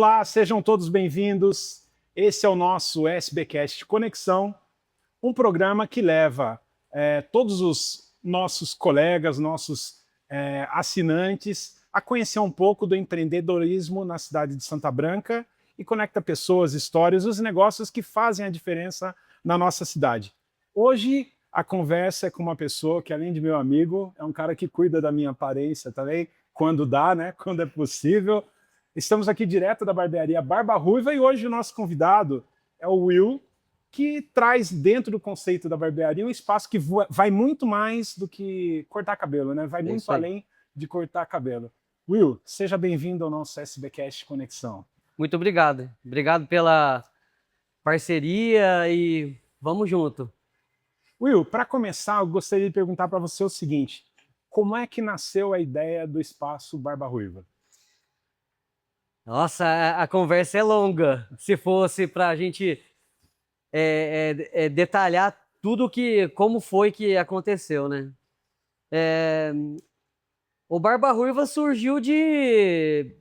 Olá, sejam todos bem-vindos. Esse é o nosso SBcast Conexão, um programa que leva todos os nossos colegas, nossos assinantes, a conhecer um pouco do empreendedorismo na cidade de Santa Branca e conecta pessoas, histórias, os negócios que fazem a diferença na nossa cidade. Hoje a conversa é com uma pessoa que, além de meu amigo, é um cara que cuida da minha aparência também, quando dá, né? Quando é possível. Estamos aqui direto da barbearia Barba Ruiva e hoje o nosso convidado é o Will, que traz dentro do conceito da barbearia um espaço que vai muito mais do que cortar cabelo, né? Vai muito além de cortar cabelo. Will, seja bem-vindo ao nosso SBcast Conexão. Muito obrigado. Obrigado pela parceria e vamos junto. Will, para começar, eu gostaria de perguntar para você o seguinte: como é que nasceu a ideia do espaço Barba Ruiva? Nossa, a conversa é longa. Se fosse para a gente detalhar tudo como foi que aconteceu, né? O Barba Ruiva surgiu de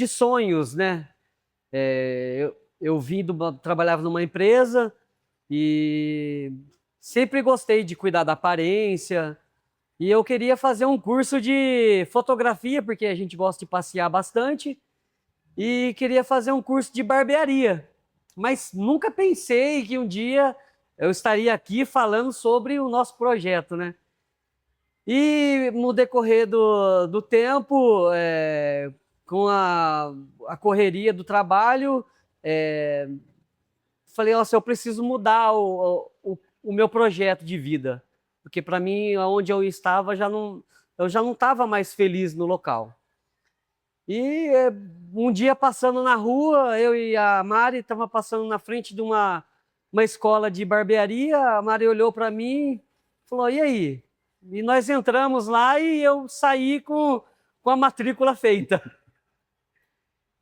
sonhos, né? Eu trabalhava numa empresa e sempre gostei de cuidar da aparência. E eu queria fazer um curso de fotografia, porque a gente gosta de passear bastante. E queria fazer um curso de barbearia. Mas nunca pensei que um dia eu estaria aqui falando sobre o nosso projeto, né? E no decorrer do tempo, com a correria do trabalho, falei, nossa, eu preciso mudar o meu projeto de vida. Porque para mim, onde eu estava, eu já não estava mais feliz no local. E um dia passando na rua, eu e a Mari estava passando na frente de uma escola de barbearia, a Mari olhou para mim e falou, e aí? E nós entramos lá e eu saí com a matrícula feita.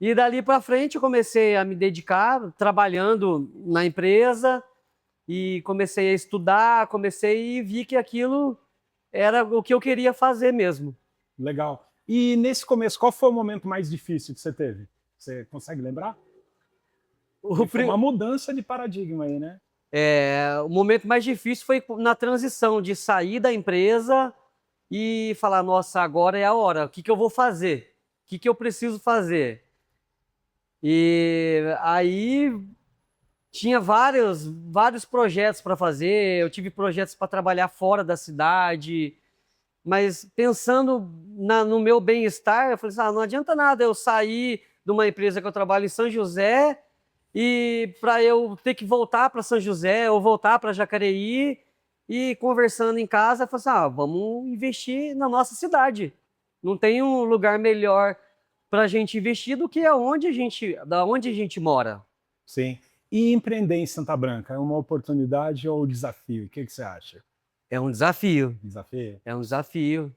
E dali para frente eu comecei a me dedicar, trabalhando na empresa, e comecei a estudar, e vi que aquilo era o que eu queria fazer mesmo. Legal. E nesse começo, qual foi o momento mais difícil que você teve? Você consegue lembrar? Foi uma mudança de paradigma aí, né? O momento mais difícil foi na transição de sair da empresa e falar, nossa, agora é a hora, o que eu vou fazer? O que eu preciso fazer? E aí tinha vários projetos para fazer, eu tive projetos para trabalhar fora da cidade, mas pensando no meu bem-estar, eu falei assim, não adianta nada eu sair de uma empresa que eu trabalho em São José e para eu ter que voltar para São José ou voltar para Jacareí e conversando em casa, eu falei assim, vamos investir na nossa cidade. Não tem um lugar melhor para a gente investir do que da onde a gente mora. Sim. E empreender em Santa Branca é uma oportunidade ou desafio? O que você acha? É um desafio. Desafio? É um desafio.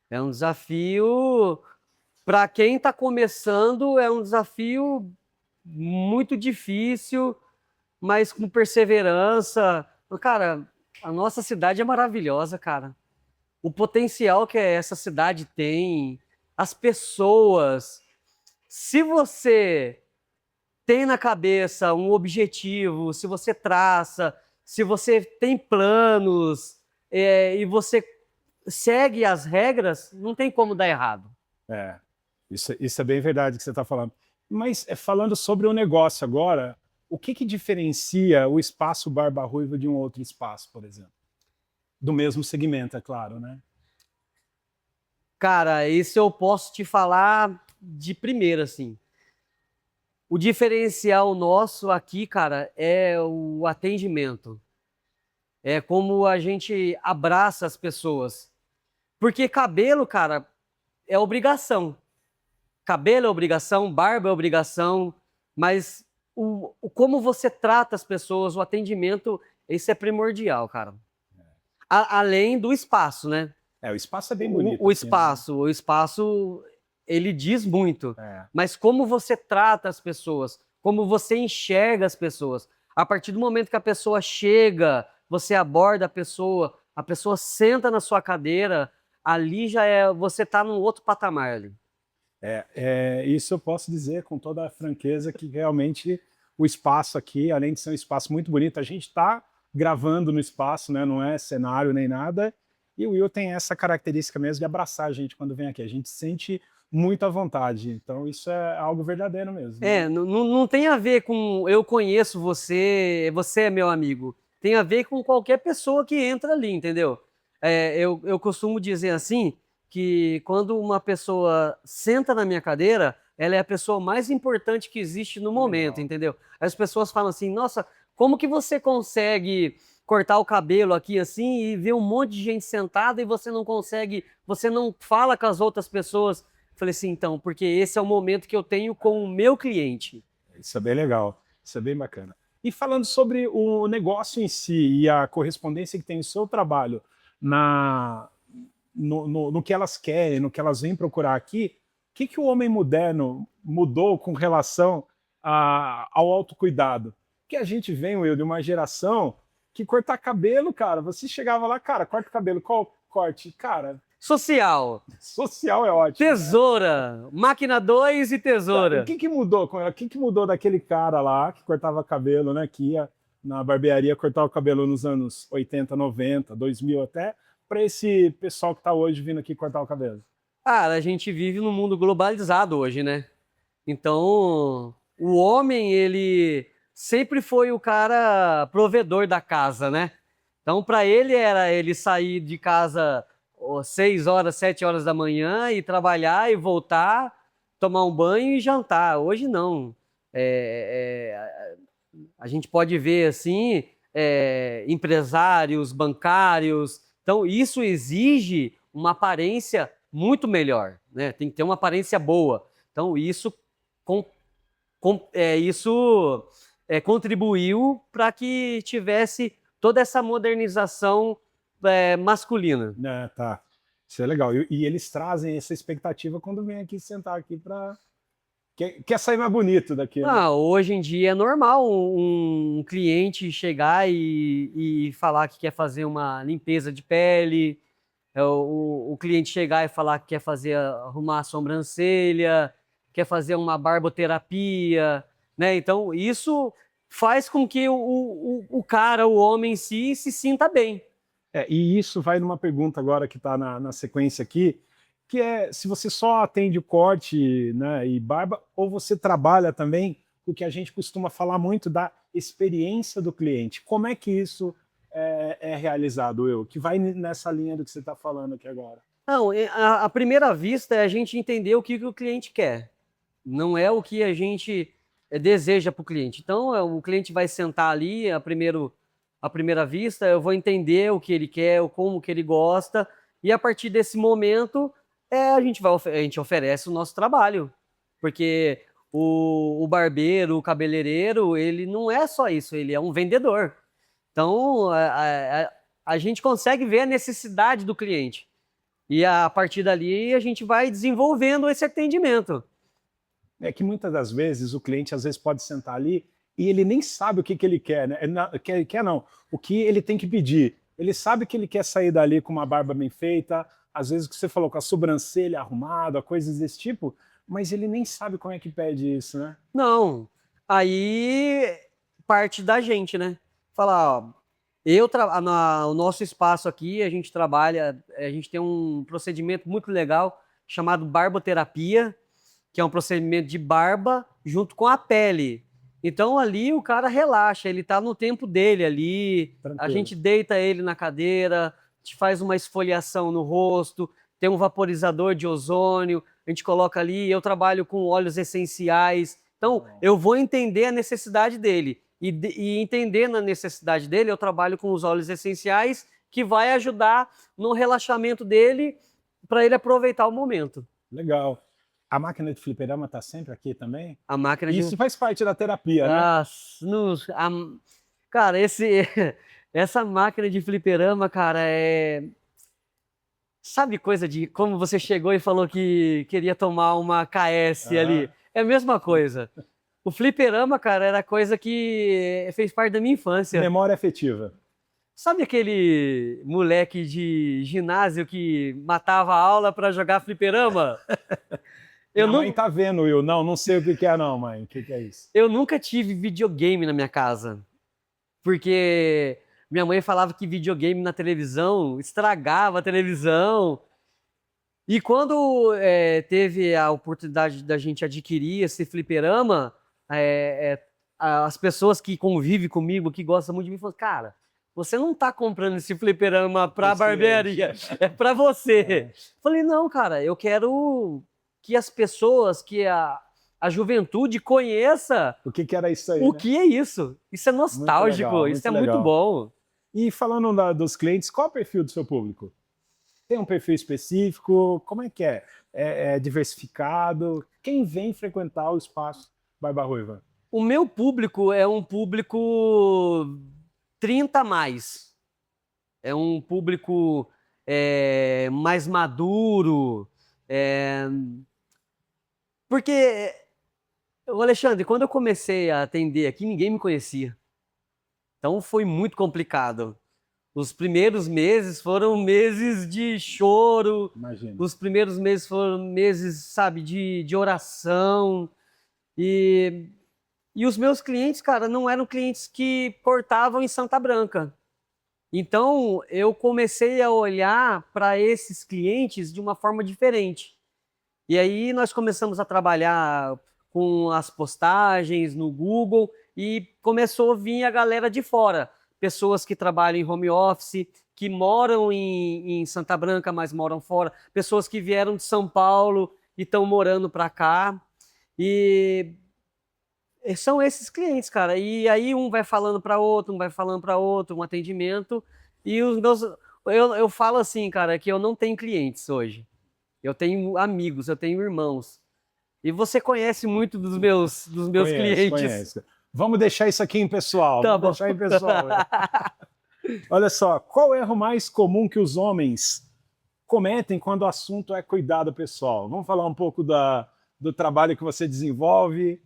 É um desafio para quem está começando, é um desafio muito difícil, mas com perseverança. Cara, a nossa cidade é maravilhosa, cara. O potencial que essa cidade tem, as pessoas. Se você tem na cabeça um objetivo, se você traça, se você tem planos e você segue as regras, não tem como dar errado. Isso é bem verdade que você está falando. Mas falando sobre o negócio agora, o que diferencia o espaço Barba Ruiva de um outro espaço, por exemplo? Do mesmo segmento, é claro, né? Cara, isso eu posso te falar de primeira, assim. O diferencial nosso aqui, cara, é o atendimento. É como a gente abraça as pessoas. Porque cabelo, cara, é obrigação. Cabelo é obrigação, barba é obrigação, mas como você trata as pessoas, o atendimento, isso é primordial, cara. Além do espaço, né? O espaço é bem bonito. O espaço, ele diz muito. Mas como você trata as pessoas, como você enxerga as pessoas. A partir do momento que a pessoa chega, você aborda a pessoa senta na sua cadeira, ali já você está num outro patamar ali. Isso eu posso dizer com toda a franqueza que realmente o espaço aqui, além de ser um espaço muito bonito, a gente está gravando no espaço, né? Não é cenário nem nada. E o Will tem essa característica mesmo de abraçar a gente quando vem aqui. A gente sente muito à vontade. Então isso é algo verdadeiro mesmo. Né? Não tem a ver com eu conheço você, você é meu amigo. Tem a ver com qualquer pessoa que entra ali, entendeu? Eu costumo dizer assim, que quando uma pessoa senta na minha cadeira, ela é a pessoa mais importante que existe no momento, Legal. entendeu? As pessoas falam assim, nossa, como que você consegue cortar o cabelo aqui assim e ver um monte de gente sentada e você não consegue, você não fala com as outras pessoas? Falei assim, então, porque esse é o momento que eu tenho com o meu cliente. Isso é bem legal, isso é bem bacana. E falando sobre o negócio em si e a correspondência que tem o seu trabalho no que elas querem, no que elas vêm procurar aqui, o que o homem moderno mudou com relação ao autocuidado? Que a gente vem, Will, de uma geração que cortar cabelo, cara, você chegava lá, cara, corta o cabelo, qual corte? Cara, Social, social é ótimo. tesoura, máquina 2 e Tá, tesoura. o que mudou com ela? O que mudou daquele cara lá que cortava cabelo, né? Que ia na barbearia cortar o cabelo nos anos 80, 90, 2000 até, para esse pessoal que está hoje vindo aqui cortar o cabelo? Cara, a gente vive num mundo globalizado hoje, né? Então, o homem, ele sempre foi o cara provedor da casa, né? Então, para ele era ele sair de casa 6 horas, 7 horas da manhã e trabalhar e voltar, tomar um banho e jantar. Hoje não. A gente pode ver assim, empresários, bancários. Então, isso exige uma aparência muito melhor, né? Tem que ter uma aparência boa. Então, com- contribuiu para que tivesse toda essa modernização masculina. Tá. Isso é legal. E eles trazem essa expectativa quando vem aqui sentar aqui para quer sair mais bonito daqui, né? Hoje em dia é normal um cliente chegar e falar que quer fazer uma limpeza de pele, o cliente chegar e falar que quer arrumar a sobrancelha, quer fazer uma barboterapia, né? Então, isso faz com que o cara, o homem em si, se sinta bem. E isso vai numa pergunta agora que está na sequência aqui, que é se você só atende o corte, né, e barba, ou você trabalha também o que a gente costuma falar muito da experiência do cliente. Como é que isso é realizado, Will? Que vai nessa linha do que você está falando aqui agora. Não, à primeira vista é a gente entender o que o cliente quer. Não é o que a gente deseja para o cliente. Então, o cliente vai sentar ali, à primeira vista, eu vou entender o que ele quer, como que ele gosta, e a partir desse momento, a gente oferece o nosso trabalho. Porque o barbeiro, o cabeleireiro, ele não é só isso, ele é um vendedor. Então, a gente consegue ver a necessidade do cliente. E a partir dali, a gente vai desenvolvendo esse atendimento. É que muitas das vezes o cliente às vezes pode sentar ali e ele nem sabe o que ele quer, né? Quer não, o que ele tem que pedir. Ele sabe que ele quer sair dali com uma barba bem feita, às vezes o que você falou, com a sobrancelha arrumada, coisas desse tipo, mas ele nem sabe como é que pede isso, né? Não, aí parte da gente, né? Falar, ó, o nosso espaço aqui, a gente trabalha, a gente tem um procedimento muito legal chamado barboterapia, que é um procedimento de barba junto com a pele. Então ali o cara relaxa, ele tá no tempo dele ali, Tranquilo. a gente deita ele na cadeira, a gente faz uma esfoliação no rosto, tem um vaporizador de ozônio, a gente coloca ali, eu trabalho com óleos essenciais. Então, eu vou entender a necessidade dele. E entendendo a necessidade dele, eu trabalho com os óleos essenciais, que vai ajudar no relaxamento dele, para ele aproveitar o momento. Legal. A máquina de fliperama está sempre aqui também? A máquina Isso faz parte da terapia, né? Cara, essa máquina de fliperama, cara, sabe coisa de como você chegou e falou que queria tomar uma KS ali? É a mesma coisa. O fliperama, cara, era coisa que fez parte da minha infância. Memória afetiva. Sabe aquele moleque de ginásio que matava a aula para jogar fliperama? Eu, Minha mãe nu- tá vendo, Will. Não, não sei o que que é não, mãe. O que que é isso? eu nunca tive videogame na minha casa. Porque minha mãe falava que videogame na televisão estragava a televisão. E quando teve a oportunidade da gente adquirir esse fliperama, as pessoas que convivem comigo, que gostam muito de mim, falam, cara, você não tá comprando esse fliperama pra barbearia, é pra você. Falei, não, cara, eu quero que as pessoas, que a juventude conheça O que que era isso aí, o né? que é isso. Isso é Muito nostálgico, legal, isso muito é muito legal. bom. E falando dos clientes, qual é o perfil do seu público? Tem um perfil específico? Como é que é? É diversificado? Quem vem frequentar o espaço Barba Ruiva? O meu público é um público 30 a mais. É um público mais maduro. é, Porque, ô Alexandre, quando eu comecei a atender aqui, ninguém me conhecia. Então foi muito complicado. Os primeiros meses foram meses de choro, Imagina. os primeiros meses foram meses, sabe, de oração. E, e os meus clientes, cara, não eram clientes que cortavam em Santa Branca. Então, eu comecei a olhar para esses clientes de uma forma diferente. E aí nós começamos a trabalhar com as postagens no Google e começou a vir a galera de fora, pessoas que trabalham em home office, que moram em Santa Branca, mas moram fora, pessoas que vieram de São Paulo e estão morando para cá. E são esses clientes, cara. E aí um vai falando para outro, um vai falando para outro, um atendimento. E os meus. Eu falo assim, cara, que eu não tenho clientes hoje. Eu tenho amigos, eu tenho irmãos. E você conhece muito dos meus Conhece, clientes. conhece. Vamos deixar isso aqui em pessoal. Tá Vamos bom. deixar em pessoal. Olha só, qual o erro mais comum que os homens cometem quando o assunto é cuidado pessoal? Vamos falar um pouco do trabalho que você desenvolve.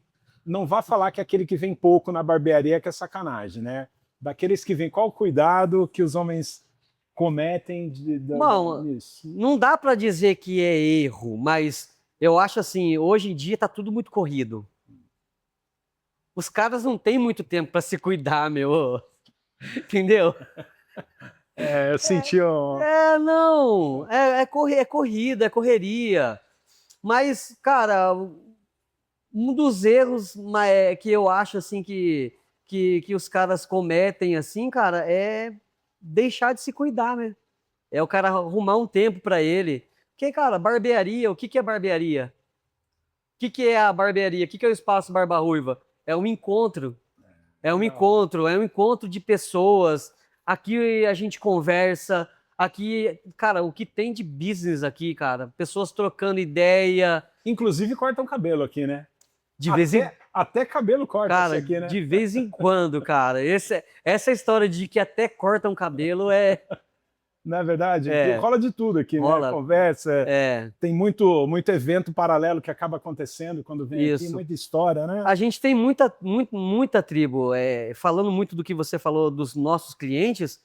Não vá falar que aquele que vem pouco na barbearia que é sacanagem, né? Daqueles que vêm, qual o cuidado que os homens cometem Bom, nisso? não dá para dizer que é erro, mas eu acho assim, hoje em dia tá tudo muito corrido. Os caras não têm muito tempo para se cuidar, meu. Entendeu? Eu senti um... Não, é corrida, é correria. Mas, cara, um dos erros que eu acho assim que os caras cometem assim, cara, é deixar de se cuidar, né? É o cara arrumar um tempo pra ele. Porque, cara, barbearia, o que que é barbearia? O que que é a barbearia? O que que é o espaço Barba Ruiva? É um encontro. Legal. É um encontro de pessoas. Aqui a gente conversa. Aqui, cara, o que tem de business aqui, cara? Pessoas trocando ideia. Inclusive cortam cabelo aqui, né? De vez em, Até cabelo corta-se cara, aqui, né? de vez em quando, cara. Essa história de que até cortam cabelo Não é verdade? é, Rola de tudo aqui, né? rola. Conversa, É, tem muito evento paralelo que acaba acontecendo quando vem aqui, isso. muita história, né? A gente tem muita tribo. Falando muito do que você falou dos nossos clientes,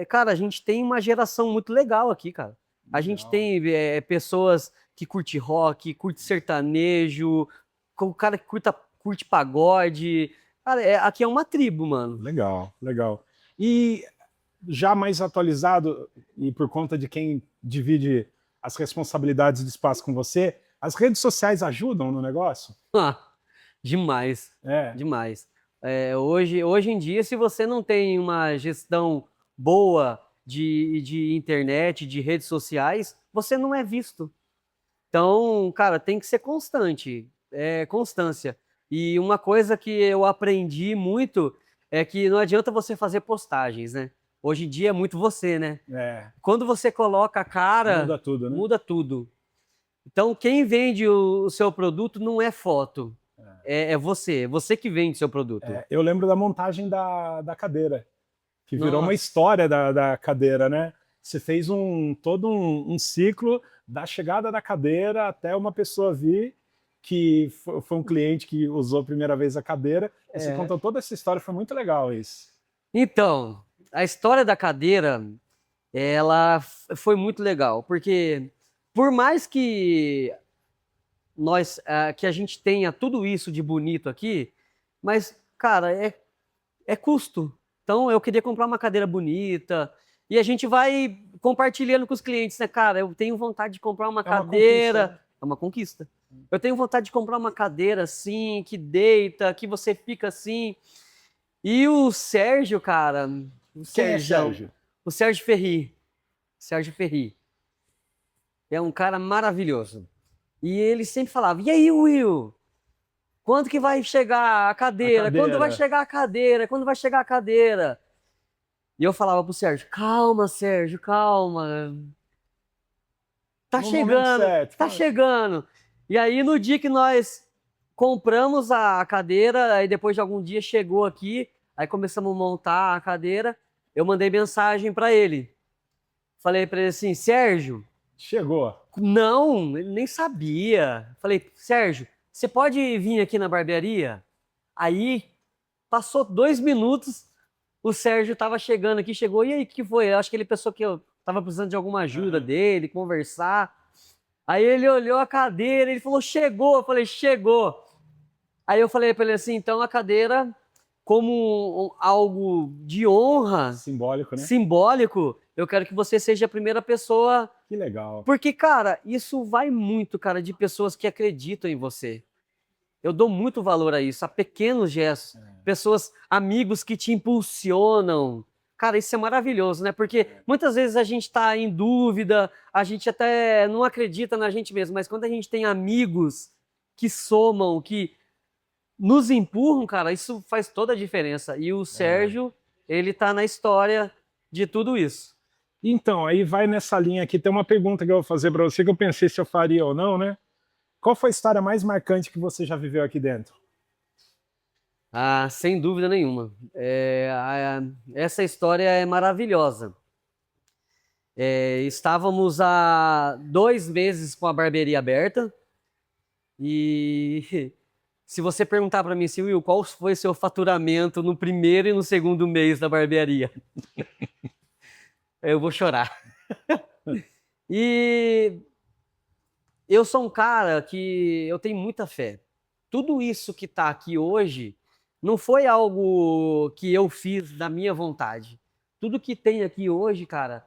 cara, a gente tem uma geração muito legal aqui, cara. A gente Legal, tem pessoas que curte rock, curte sertanejo, o cara que curte pagode. Cara, aqui é uma tribo, mano. legal, legal. E já mais atualizado, e por conta de quem divide as responsabilidades do espaço com você, as redes sociais ajudam no negócio? Ah, demais, É, demais. Hoje em dia, se você não tem uma gestão boa de internet, de redes sociais, você não é visto. Então, cara, tem que ser constante, constância. E uma coisa que eu aprendi muito é que não adianta você fazer postagens, né? Hoje em dia é muito você, né? é, Quando você coloca a cara, muda tudo, né? muda tudo. Então, quem vende o seu produto não é foto, é você que vende seu produto. Eu lembro da montagem da cadeira, que virou uma Nossa, história da cadeira, né? Você fez todo um ciclo da chegada da cadeira até uma pessoa vir que foi um cliente que usou a primeira vez a cadeira. E você é. contou toda essa história, foi muito legal isso. Então, a história da cadeira, ela foi muito legal, porque por mais que que a gente tenha tudo isso de bonito aqui, mas, cara, é custo. Então, eu queria comprar uma cadeira bonita, e a gente vai compartilhando com os clientes, né, cara? Eu tenho vontade de comprar uma É uma cadeira. conquista, né? É uma conquista. Eu tenho vontade de comprar uma cadeira assim, que deita, que você fica assim. E o Sérgio, cara, o Quem é Sérgio, Sérgio? o Sérgio Ferri. Sérgio Ferri. É um cara maravilhoso. E ele sempre falava: E aí, Will? Quando que vai chegar a A cadeira? Quando vai cadeira. chegar a cadeira? Quando vai chegar a cadeira? E eu falava pro Sérgio: Calma, Sérgio, calma. Tá No momento chegando, certo. tá chegando. E aí, no dia que nós compramos a cadeira, aí depois de algum dia chegou aqui, aí começamos a montar a cadeira, eu mandei mensagem para ele. Falei para ele assim: Sérgio, Chegou. não, ele nem sabia. Falei: Sérgio, você pode vir aqui na barbearia? Aí, passou 2 minutos, o Sérgio estava chegando aqui, chegou, e aí, o que foi? Eu acho que ele pensou que eu estava precisando de alguma ajuda Aham. dele, conversar. Aí ele olhou a cadeira, ele falou: chegou. Eu falei: chegou. Aí eu falei para ele assim: então a cadeira, como algo de honra, Simbólico, né? simbólico, eu quero que você seja a primeira pessoa. Que legal. Porque, cara, isso vai muito, cara, de pessoas que acreditam em você. Eu dou muito valor a isso, a pequenos gestos. Pessoas, amigos que te impulsionam. Cara, isso é maravilhoso, né? Porque muitas vezes a gente está em dúvida, a gente até não acredita na gente mesmo, mas quando a gente tem amigos que somam, que nos empurram, cara, isso faz toda a diferença. E o É. Sérgio, ele tá na história de tudo isso. Então, aí vai nessa linha aqui. Tem uma pergunta que eu vou fazer para você que eu pensei se eu faria ou não, né? Qual foi a história mais marcante que você já viveu aqui dentro? Ah, sem dúvida nenhuma. Essa história é maravilhosa. Estávamos há 2 meses com a barbearia aberta e se você perguntar para mim, assim, Will, qual foi seu faturamento no primeiro e no segundo mês da barbearia? Eu vou chorar. E eu sou um cara que eu tenho muita fé. Tudo isso que está aqui hoje não foi algo que eu fiz da minha vontade. Tudo que tem aqui hoje, cara,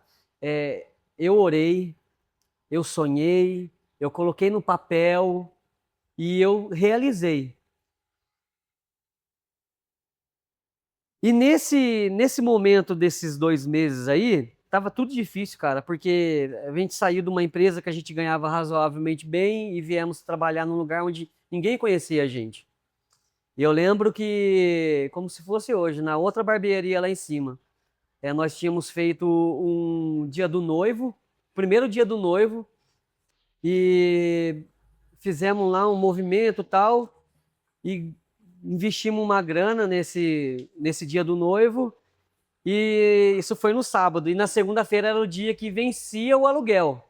eu orei, eu sonhei, eu coloquei no papel e eu realizei. E nesse momento desses 2 meses aí, tava tudo difícil, cara, porque a gente saiu de uma empresa que a gente ganhava razoavelmente bem e viemos trabalhar num lugar onde ninguém conhecia a gente. E eu lembro que, como se fosse hoje, na outra barbearia lá em cima, nós tínhamos feito um dia do noivo, primeiro dia do noivo, e fizemos lá um movimento e tal, e investimos uma grana nesse dia do noivo, e isso foi no sábado. E na segunda-feira era o dia que vencia o aluguel.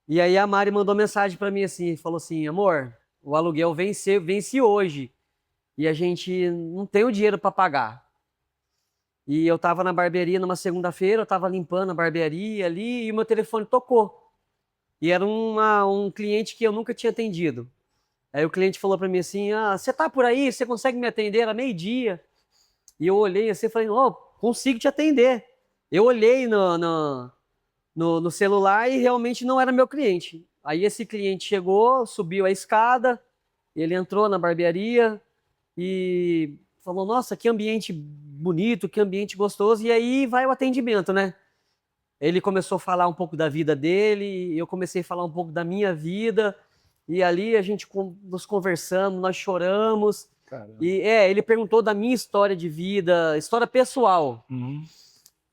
E aí a Mari mandou mensagem para mim assim, falou assim: amor, o aluguel vence hoje e a gente não tem o dinheiro para pagar. E eu tava na barbearia numa segunda-feira, eu tava limpando a barbearia ali e o meu telefone tocou. E era um cliente que eu nunca tinha atendido. Aí o cliente falou para mim assim: ah, você tá por aí? Você consegue me atender? Era meio-dia. E eu olhei assim e falei: oh, consigo te atender. Eu olhei no celular e realmente não era meu cliente. Aí esse cliente chegou, subiu a escada, ele entrou na barbearia e falou: nossa, que ambiente bonito, que ambiente gostoso. E aí vai o atendimento, né? Ele começou a falar um pouco da vida dele, eu comecei a falar um pouco da minha vida, e ali a gente nos conversamos, nós choramos. Caramba. E ele perguntou da minha história de vida, história pessoal, Uhum.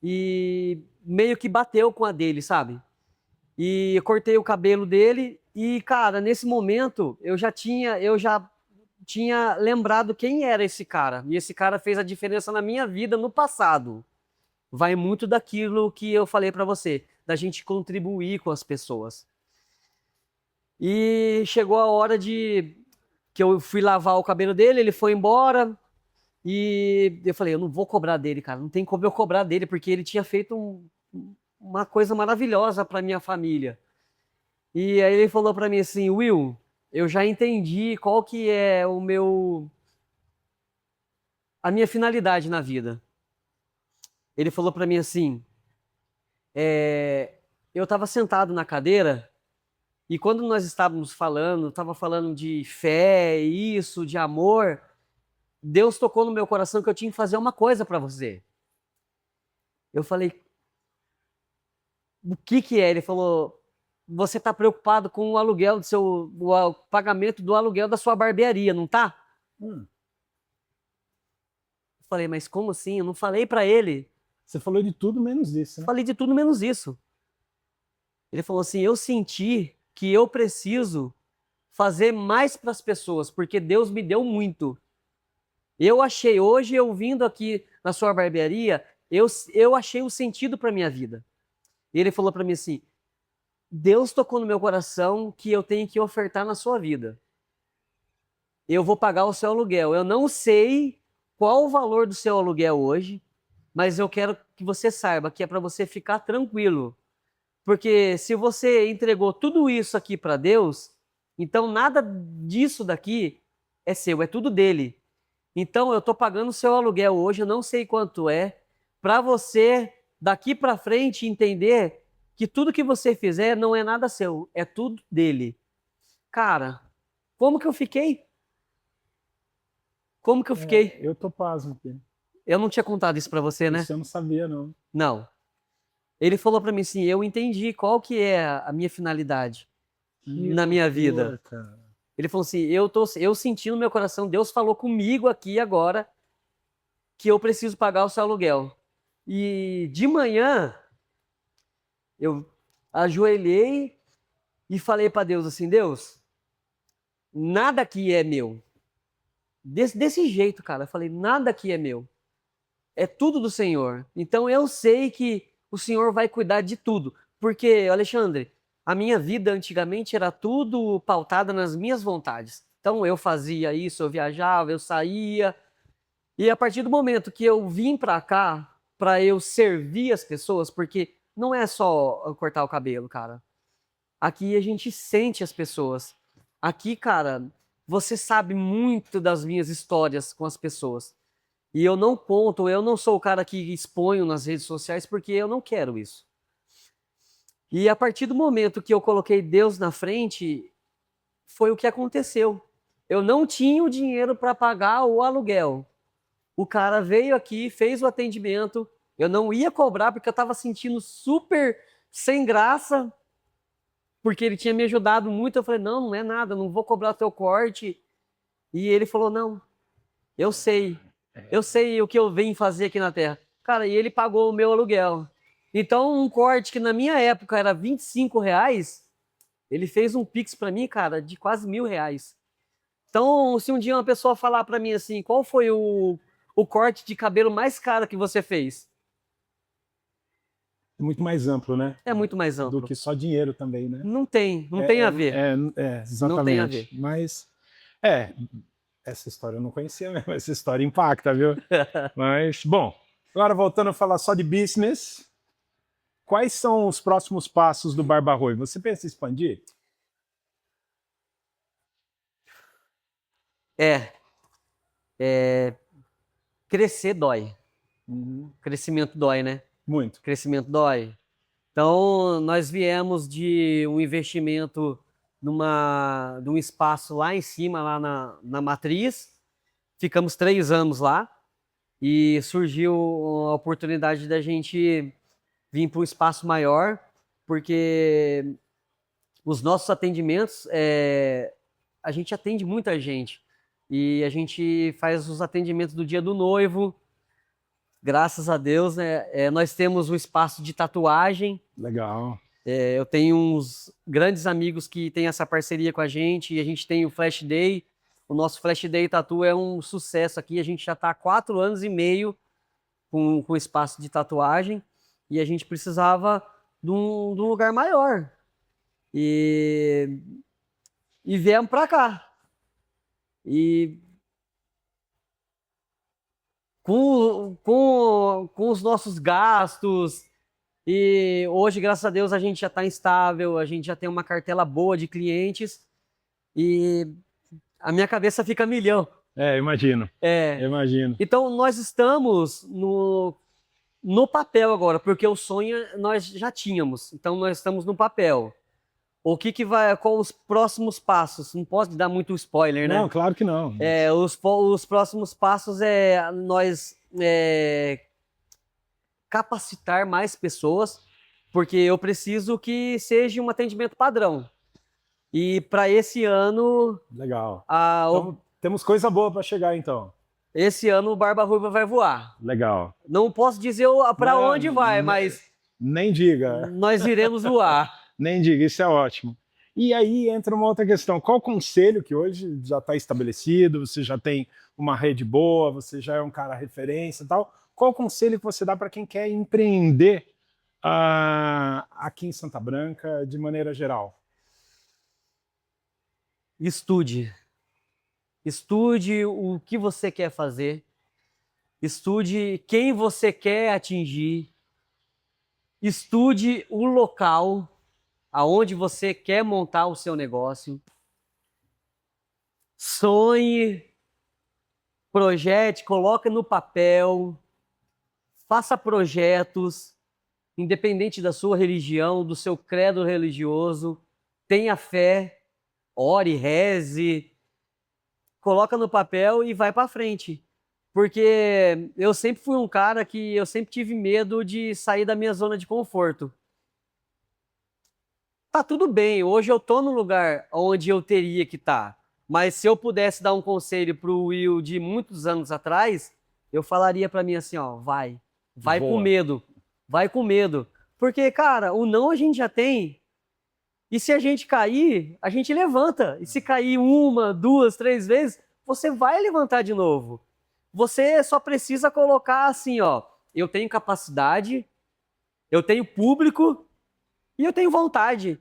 e meio que bateu com a dele, sabe? E eu cortei o cabelo dele e, cara, nesse momento eu já tinha lembrado quem era esse cara. E esse cara fez a diferença na minha vida no passado. Vai muito daquilo que eu falei pra você, da gente contribuir com as pessoas. E chegou a hora de que eu fui lavar o cabelo dele, ele foi embora e eu falei: eu não vou cobrar dele, cara, não tem como eu cobrar dele porque ele tinha feito uma coisa maravilhosa pra minha família. E aí ele falou para mim assim, Will, eu já entendi qual que é a minha finalidade na vida. Ele falou para mim assim, eu estava sentado na cadeira e quando nós estávamos falando, estava falando de fé, isso, de amor, Deus tocou no meu coração que eu tinha que fazer uma coisa para você. Eu falei, o que que é? Ele falou, você está preocupado com o aluguel o pagamento do aluguel da sua barbearia, não tá? Hum. Eu falei, mas como assim? Eu não falei para ele. Você falou de tudo menos isso, né? Falei de tudo menos isso. Ele falou assim, eu senti que eu preciso fazer mais para as pessoas, porque Deus me deu muito. Eu achei, hoje eu vindo aqui na sua barbearia, eu achei o sentido para minha vida. E ele falou para mim assim, Deus tocou no meu coração que eu tenho que ofertar na sua vida. Eu vou pagar o seu aluguel. Eu não sei qual o valor do seu aluguel hoje, mas eu quero que você saiba que é para você ficar tranquilo. Porque se você entregou tudo isso aqui para Deus, então nada disso daqui é seu, é tudo dele. Então eu estou pagando o seu aluguel hoje, eu não sei quanto é, para você daqui para frente entender que tudo que você fizer não é nada seu, é tudo dele. Cara, como que eu fiquei? Como que eu fiquei? Eu tô pasmo, filho. Eu não tinha contado isso para você, né? Isso eu não sabia, não. Não. Ele falou para mim assim, eu entendi qual que é a minha finalidade Que na minha loucura, vida. cara. Ele falou assim, eu senti no meu coração, Deus falou comigo aqui agora que eu preciso pagar o seu aluguel. E de manhã eu ajoelhei e falei para Deus assim, Deus, nada aqui é meu. Desse jeito, cara, eu falei, nada aqui é meu. É tudo do Senhor. Então eu sei que o Senhor vai cuidar de tudo. Porque, Alexandre, a minha vida antigamente era tudo pautada nas minhas vontades. Então eu fazia isso, eu viajava, eu saía. E a partir do momento que eu vim para cá, para eu servir as pessoas, porque não é só cortar o cabelo, cara. Aqui a gente sente as pessoas. Aqui, cara, você sabe muito das minhas histórias com as pessoas. E eu não conto, eu não sou o cara que exponho nas redes sociais porque eu não quero isso. E a partir do momento que eu coloquei Deus na frente, foi o que aconteceu. Eu não tinha o dinheiro para pagar o aluguel. O cara veio aqui, fez o atendimento, eu não ia cobrar porque eu estava sentindo super sem graça, porque ele tinha me ajudado muito. Eu falei, não, não é nada, não vou cobrar teu corte. E ele falou, não, eu sei. Eu sei o que eu venho fazer aqui na Terra. Cara, e ele pagou o meu aluguel. Então, um corte que na minha época era R$ 25, ele fez um Pix para mim, cara, de quase R$ 1.000. Então, se um dia uma pessoa falar para mim assim, qual foi o corte de cabelo mais caro que você fez? É muito mais amplo, né? É muito mais Do amplo. que só dinheiro também, né? Não tem a ver. Exatamente. Não tem a ver. Mas, essa história eu não conhecia mesmo. Essa história impacta, viu? Mas, bom, agora voltando a falar só de business, quais são os próximos passos do Barba Ruiva? Você pensa em expandir? Crescer dói. Crescimento dói, né? Muito. Crescimento dói. Então, nós viemos de um investimento de um espaço lá em cima, lá na Matriz. Ficamos 3 anos lá e surgiu a oportunidade da gente vir para um espaço maior, porque os nossos atendimentos, a gente atende muita gente. E a gente faz os atendimentos do dia do noivo. Graças a Deus, né? Nós temos o espaço de tatuagem. Legal. Eu tenho uns grandes amigos que têm essa parceria com a gente. E a gente tem o Flash Day. O nosso Flash Day Tattoo é um sucesso aqui. A gente já está há 4 anos e meio com espaço de tatuagem. E a gente precisava de um lugar maior. E viemos para cá. E com os nossos gastos E hoje, graças a Deus, a gente já está instável, a gente já tem uma cartela boa de clientes e a minha cabeça fica a milhão. Imagino. É, Imagino. então, nós estamos no papel agora, porque o sonho nós já tínhamos. Então, nós estamos no papel. O que vai, qual os próximos passos? Não posso dar muito spoiler, né? Não, claro que não. Os próximos passos é nós capacitar mais pessoas, porque eu preciso que seja um atendimento padrão. E para esse ano, Legal. Então, temos coisa boa para chegar, então. esse ano o Barba Ruiva vai voar. Legal. Não posso dizer para onde vai, mas nem diga. Nós iremos voar. Nem diga, isso é ótimo. E aí entra uma outra questão. Qual conselho que hoje já está estabelecido, você já tem uma rede boa, você já é um cara referência e tal, qual conselho que você dá para quem quer empreender aqui em Santa Branca de maneira geral? Estude. Estude o que você quer fazer. Estude quem você quer atingir. Estude o local aonde você quer montar o seu negócio. Sonhe, projete, coloque no papel, faça projetos, independente da sua religião, do seu credo religioso, tenha fé, ore, reze, coloca no papel e vai para frente. Porque eu sempre fui um cara que eu sempre tive medo de sair da minha zona de conforto. Tá tudo bem, hoje eu tô no lugar onde eu teria que estar. Mas se eu pudesse dar um conselho pro Will de muitos anos atrás, eu falaria para mim assim, ó, vai com medo, vai com medo. Porque, cara, o não a gente já tem. E se a gente cair, a gente levanta. E se cair uma, duas, três vezes, você vai levantar de novo. Você só precisa colocar assim, ó, eu tenho capacidade, eu tenho público e eu tenho vontade.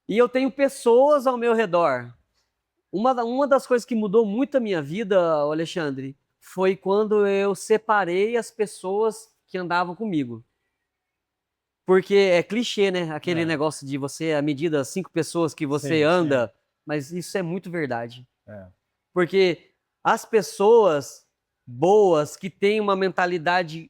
E eu tenho pessoas ao meu redor. Uma das coisas que mudou muito a minha vida, Alexandre, foi quando eu separei as pessoas que andavam comigo. Porque é clichê, né? Aquele negócio de você, à medida 5 pessoas que você anda, mas isso é muito verdade. Porque as pessoas boas, que têm uma mentalidade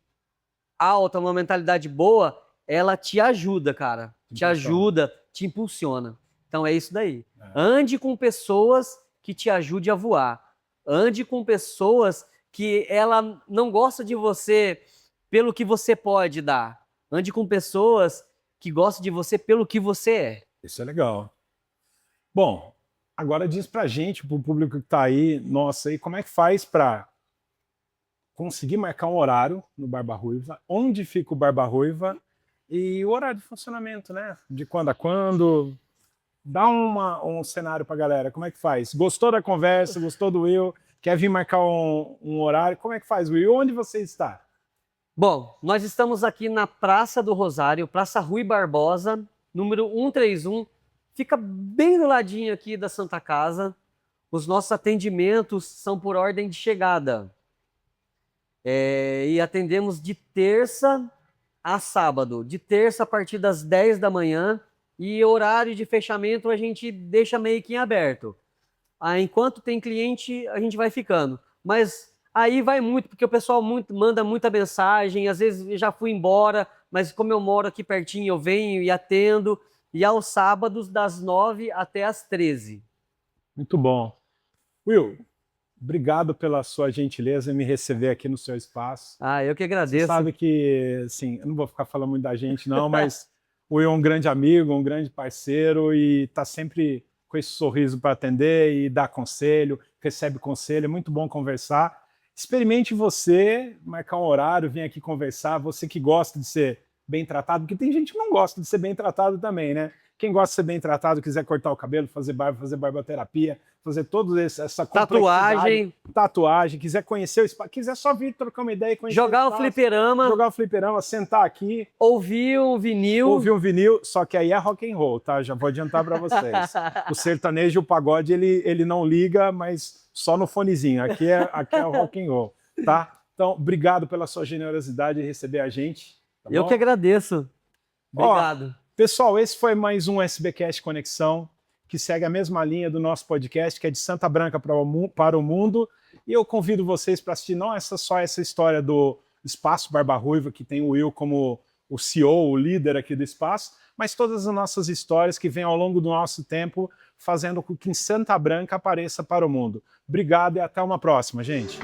alta, uma mentalidade boa, ela te ajuda, cara. Te ajuda, te impulsiona. Então é isso daí. Ande com pessoas que te ajudem a voar. Ande com pessoas que ela não gosta de você pelo que você pode dar. Ande com pessoas que gostam de você pelo que você é. Isso é legal. Bom, agora diz pra gente, pro público que tá aí, nossa, e como é que faz para conseguir marcar um horário no Barba Ruiva, onde fica o Barba Ruiva e o horário de funcionamento, né? De quando a quando. Dá um cenário pra galera, como é que faz? Gostou da conversa, gostou do Will, quer vir marcar um horário, como é que faz, Will? Onde você está? Bom, nós estamos aqui na Praça do Rosário, Praça Rui Barbosa, número 131, fica bem do ladinho aqui da Santa Casa. Os nossos atendimentos são por ordem de chegada. E atendemos de terça a sábado, de terça a partir das 10 da manhã, e horário de fechamento a gente deixa meio que em aberto. Enquanto tem cliente, a gente vai ficando. Mas aí vai muito, porque o pessoal manda muita mensagem, às vezes eu já fui embora, mas como eu moro aqui pertinho, eu venho e atendo, e aos sábados das 9 até as 13. Muito bom. Will, obrigado pela sua gentileza em me receber aqui no seu espaço. Eu que agradeço. Você sabe que, assim, eu não vou ficar falando muito da gente não, mas o Will é um grande amigo, um grande parceiro e está sempre com esse sorriso para atender e dar conselho, recebe conselho, é muito bom conversar. Experimente você, marcar um horário, vir aqui conversar, você que gosta de ser bem tratado, porque tem gente que não gosta de ser bem tratado também, né? Quem gosta de ser bem tratado, quiser cortar o cabelo, fazer barba, fazer barboterapia, fazer toda essa tatuagem, quiser conhecer o espaço, quiser só vir trocar uma ideia, conhecer jogar o fliperama, sentar aqui, ouvir um vinil, só que aí é rock and roll, tá? Já vou adiantar para vocês. O sertanejo e o pagode ele não liga, mas só no fonezinho. Aqui é o rock and roll, tá? Então, obrigado pela sua generosidade em receber a gente. Tá Eu bom? que agradeço. Obrigado. Pessoal, esse foi mais um SBcast Conexão, que segue a mesma linha do nosso podcast, que é de Santa Branca para o mundo. E eu convido vocês para assistir não só essa história do Espaço Barba Ruiva, que tem o Will como o CEO, o líder aqui do espaço, mas todas as nossas histórias que vêm ao longo do nosso tempo fazendo com que Santa Branca apareça para o mundo. Obrigado e até uma próxima, gente.